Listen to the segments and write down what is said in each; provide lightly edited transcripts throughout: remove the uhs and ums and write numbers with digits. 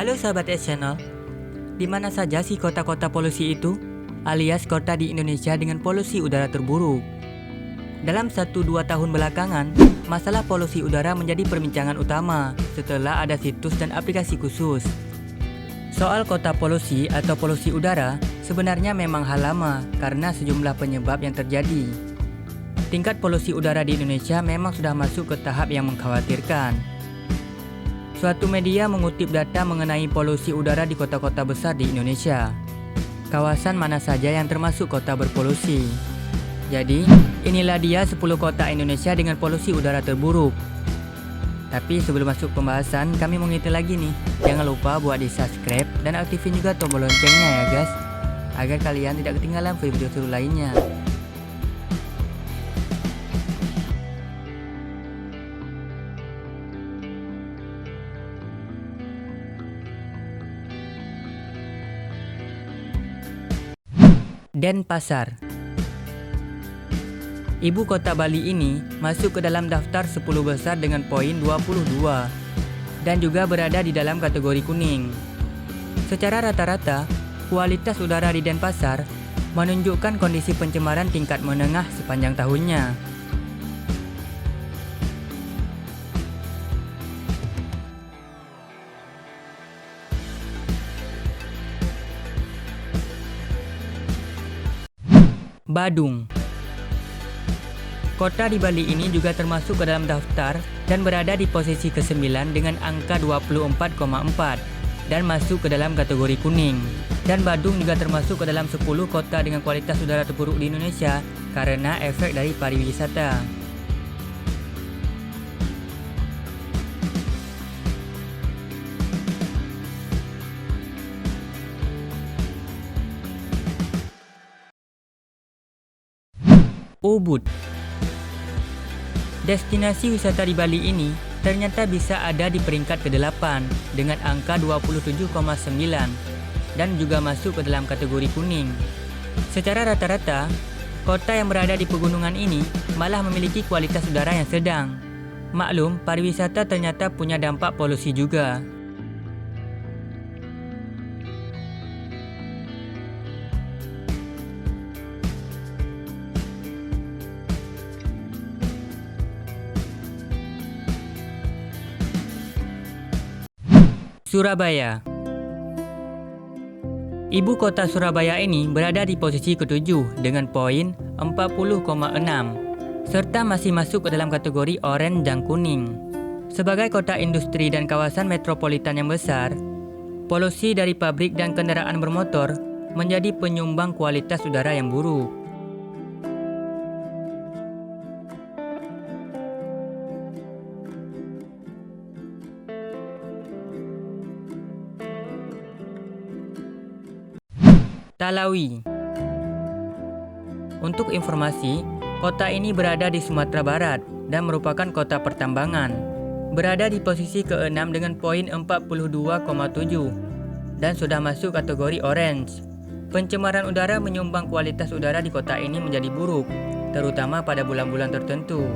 Halo sahabat S Channel, di mana saja sih kota-kota polusi itu? Alias kota di Indonesia dengan polusi udara terburuk. Dalam 1-2 tahun belakangan, masalah polusi udara menjadi perbincangan utama setelah ada situs dan aplikasi khusus. Soal kota polusi atau polusi udara sebenarnya memang hal lama karena sejumlah penyebab yang terjadi. Tingkat polusi udara di Indonesia memang sudah masuk ke tahap yang mengkhawatirkan. Suatu media mengutip data mengenai polusi udara di kota-kota besar di Indonesia. Kawasan mana saja yang termasuk kota berpolusi? Jadi, inilah dia 10 kota Indonesia dengan polusi udara terburuk. Tapi sebelum masuk pembahasan, kami mengingatkan lagi nih, jangan lupa buat di subscribe dan aktifin juga tombol loncengnya ya guys, agar kalian tidak ketinggalan video seru lainnya. Denpasar. Ibu kota Bali ini masuk ke dalam daftar 10 besar dengan poin 22 dan juga berada di dalam kategori kuning. Secara rata-rata, kualitas udara di Denpasar menunjukkan kondisi pencemaran tingkat menengah sepanjang tahunnya. Badung. Kota di Bali ini juga termasuk ke dalam daftar dan berada di posisi ke-9 dengan angka 24,4 dan masuk ke dalam kategori kuning. Dan Badung juga termasuk ke dalam 10 kota dengan kualitas udara terburuk di Indonesia karena efek dari pariwisata. Ubud. Destinasi wisata di Bali ini ternyata bisa ada di peringkat ke-8 dengan angka 27,9 dan juga masuk ke dalam kategori kuning. Secara rata-rata, kota yang berada di pegunungan ini malah memiliki kualitas udara yang sedang. Maklum, pariwisata ternyata punya dampak polusi juga. Surabaya. Ibu kota Surabaya ini berada di posisi ke-7 dengan poin 40,6 serta masih masuk ke dalam kategori oranye dan kuning. Sebagai kota industri dan kawasan metropolitan yang besar, polusi dari pabrik dan kendaraan bermotor menjadi penyumbang kualitas udara yang buruk. Talawi. Untuk informasi, kota ini berada di Sumatera Barat dan merupakan kota pertambangan. Berada di posisi ke-6 dengan poin 42,7 dan sudah masuk kategori orange. Pencemaran udara menyumbang kualitas udara di kota ini menjadi buruk, terutama pada bulan-bulan tertentu.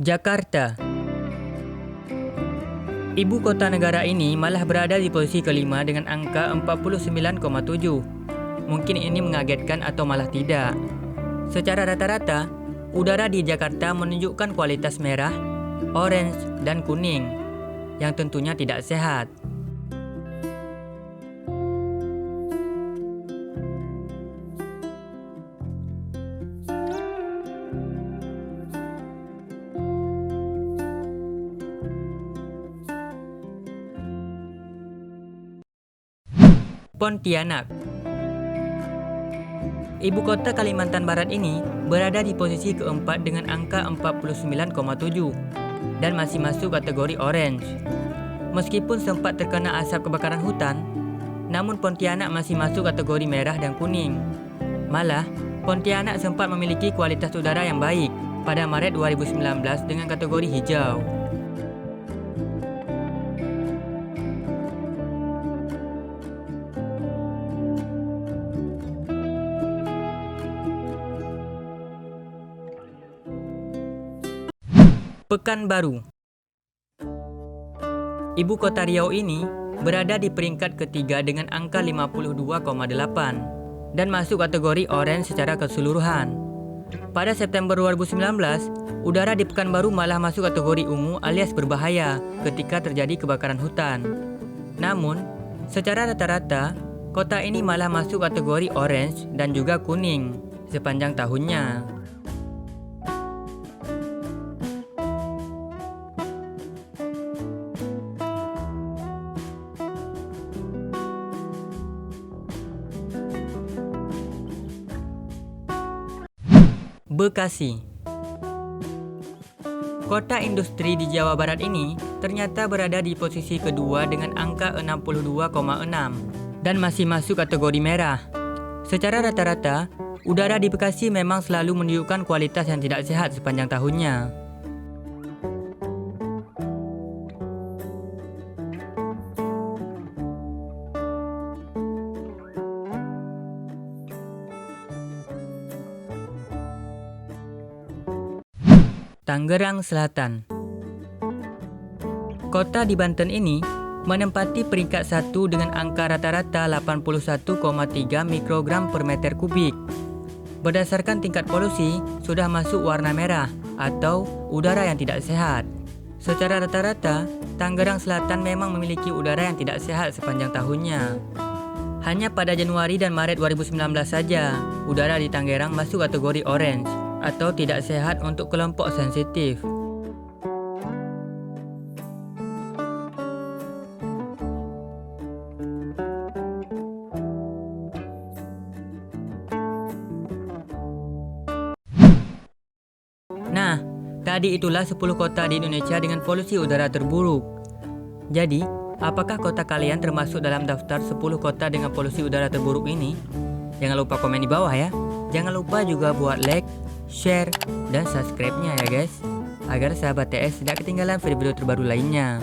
Jakarta. Ibu kota negara ini malah berada di posisi ke-5 dengan angka 49,7. Mungkin ini mengagetkan atau malah tidak. Secara rata-rata, udara di Jakarta menunjukkan kualitas merah, orange, dan kuning, yang tentunya tidak sehat. Pontianak. Ibu kota Kalimantan Barat ini berada di posisi ke-4 dengan angka 49,7 dan masih masuk kategori orange. Meskipun sempat terkena asap kebakaran hutan, namun Pontianak masih masuk kategori merah dan kuning. Malah, Pontianak sempat memiliki kualitas udara yang baik pada Maret 2019 dengan kategori hijau. Pekanbaru. Ibu kota Riau ini berada di peringkat ketiga dengan angka 52,8 dan masuk kategori orange secara keseluruhan. Pada September 2019, udara di Pekanbaru malah masuk kategori ungu alias berbahaya ketika terjadi kebakaran hutan. Namun, secara rata-rata, kota ini malah masuk kategori orange dan juga kuning sepanjang tahunnya. Bekasi. Kota industri di Jawa Barat ini ternyata berada di posisi kedua dengan angka 62,6 dan masih masuk kategori merah. Secara rata-rata, udara di Bekasi memang selalu menunjukkan kualitas yang tidak sehat sepanjang tahunnya. Tangerang Selatan. Kota di Banten ini menempati peringkat 1 dengan angka rata-rata 81,3 mikrogram per meter kubik. Berdasarkan tingkat polusi, sudah masuk warna merah atau udara yang tidak sehat. Secara rata-rata, Tangerang Selatan memang memiliki udara yang tidak sehat sepanjang tahunnya. Hanya pada Januari dan Maret 2019 saja, udara di Tangerang masuk kategori orange atau tidak sehat untuk kelompok sensitif. Nah, tadi itulah 10 kota di Indonesia dengan polusi udara terburuk. Jadi, apakah kota kalian termasuk dalam daftar 10 kota dengan polusi udara terburuk ini? Jangan lupa komen di bawah ya. Jangan lupa juga buat like, share, dan subscribe-nya ya guys, agar sahabat TS tidak ketinggalan video-video terbaru lainnya.